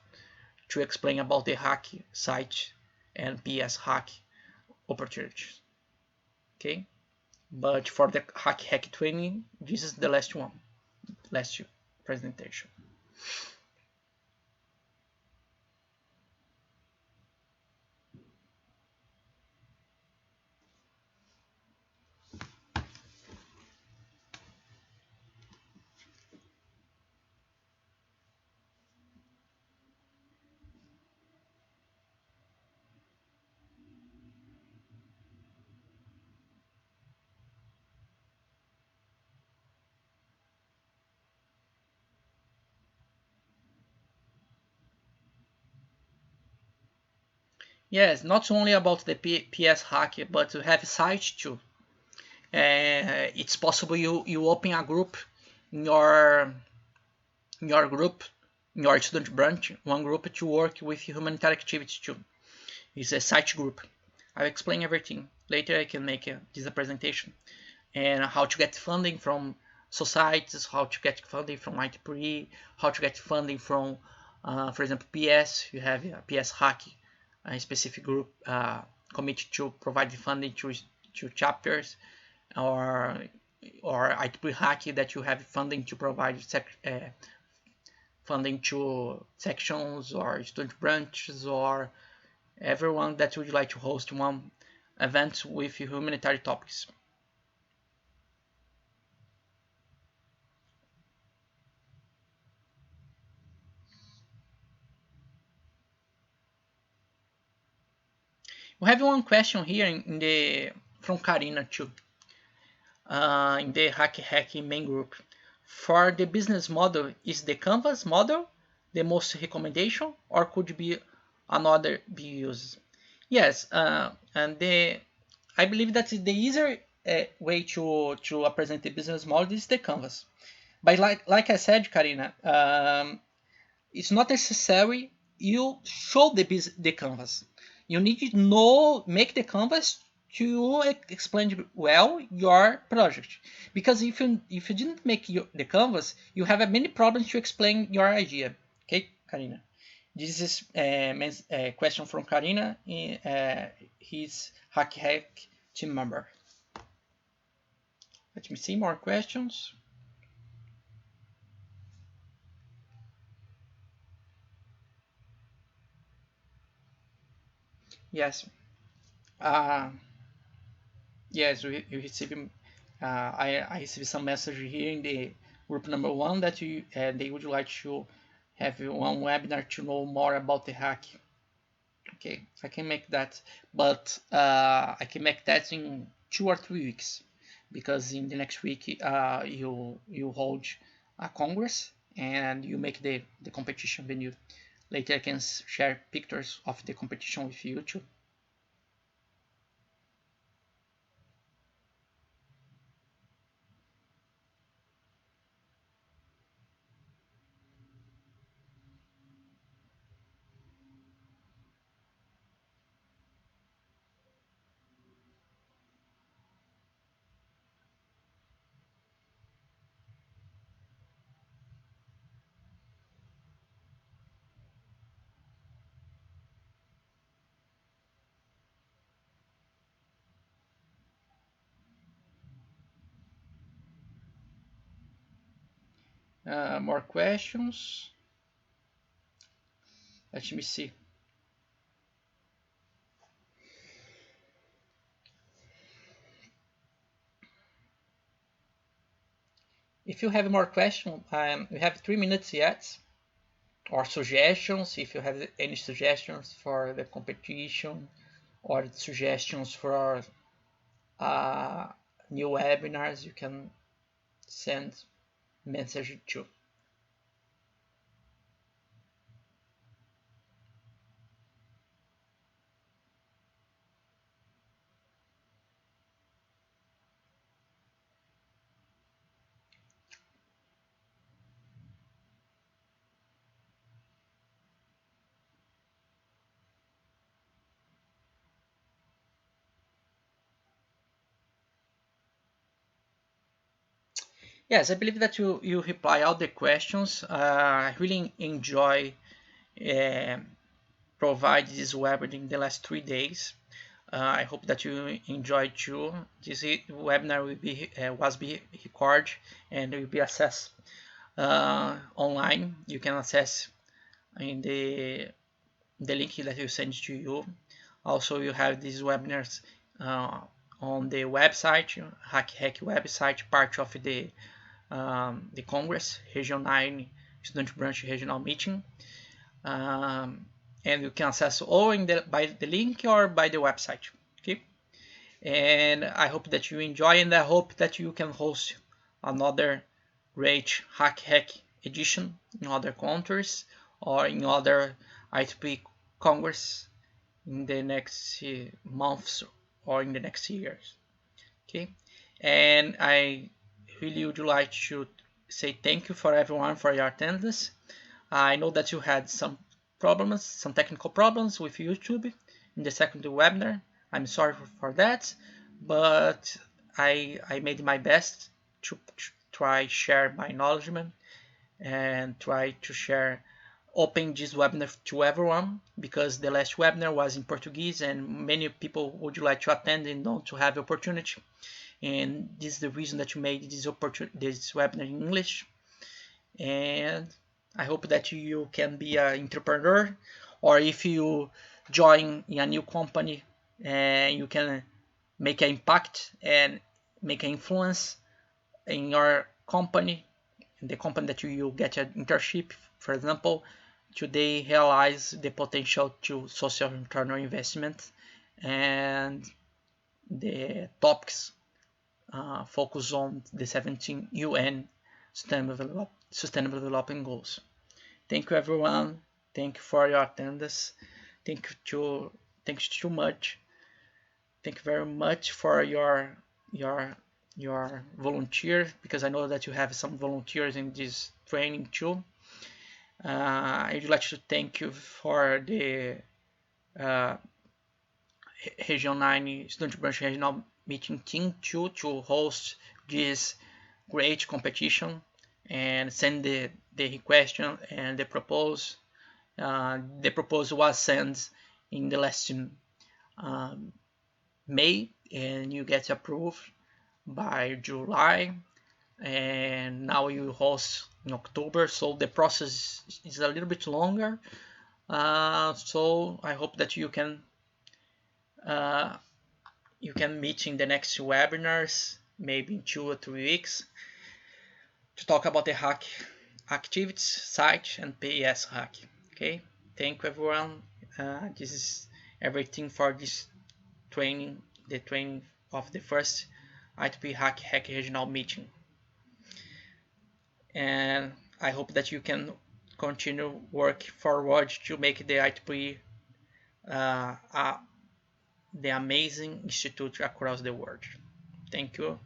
to explain about the hack site and PS hack opportunities. Okay, but for the Hack Hack training, this is the last presentation. Yes, not only about the PS hack, but to have sites too. It's possible you open a group in your group, in your student branch, one group to work with humanitarian activities too. It's a site group. I'll explain everything. Later I can make this presentation. And how to get funding from societies, how to get funding from IEEE, how to get funding from, for example, PS. You have a PS hack, a specific group committed to provide funding to chapters, or IEEE hack that you have funding to provide funding to sections or student branches or everyone that would like to host one event with humanitarian topics. We have one question here in the from Karina too, in the Hack Hack main group. For the business model, is the Canvas model the most recommendation, or could be another be used? Yes, and I believe that the easier way to present the business model is the Canvas. But like I said, Karina, it's not necessary you show the canvas. You need to know, make the canvas to explain well your project. Because if you didn't make the canvas, you have many problems to explain your idea. Okay, Karina. This is a question from Karina. He's Hack Hack team member. Let me see more questions. Yes. Uh, Yes, you receive. I received some message here in the group number one that they would like to have one webinar to know more about the hack. Okay, I can make that, but I can make that in 2 or 3 weeks, because in the next week you hold a congress and you make the competition venue. Later I can share pictures of the competition with you too. More questions? Let me see. If you have more questions, we have 3 minutes yet. Or suggestions, if you have any suggestions for the competition, or suggestions for new webinars, you can send message too. Yes, I believe that you reply all the questions. I really enjoy uh, provide this webinar in the last 3 days. I hope that you enjoyed too. This webinar was be recorded and will be accessed online. You can access in the link that you send to you. Also, you have these webinars on the website, Hack Hack website, part of the Congress Region 9 Student Branch Regional Meeting. And you can access all by the link or by the website. Okay. And I hope that you enjoy, and I hope that you can host another great Hack Hack edition in other countries or in other IEEE Congress in the next months or in the next years. Okay, and I really would like to say thank you for everyone for your attendance. I know that you had some problems, some technical problems with YouTube in the second webinar. I'm sorry for that, but I made my best to try share my knowledge and try to share open this webinar to everyone, because the last webinar was in Portuguese and many people would like to attend and don't to have the opportunity. And this is the reason that you made this webinar in English. And I hope that you can be an entrepreneur, or if you join in a new company, and you can make an impact and make an influence in your company, the company that you get an internship, for example, today realize the potential to social return on investment, and the topics focus on the 17 UN Sustainable Development Goals. Thank you, everyone. Thank you for your attendance. Thank you too much. Thank you very much for your volunteer, because I know that you have some volunteers in this training too. I'd like to thank you for the Region 9 Student Branch Regional Meeting team too, to host this great competition and send the question and the proposal. The proposal was sent in the last May, and you get approved by July, and now you host in October, so the process is a little bit longer. So I hope that you can meet in the next webinars, maybe in 2 or 3 weeks, to talk about the hack activities, site, and PES hack. Okay, thank you, everyone. This is everything for this training, the training of the first IEEE HAC HEC regional meeting. And I hope that you can continue work forward to make the IEEE the amazing institute across the world. Thank you.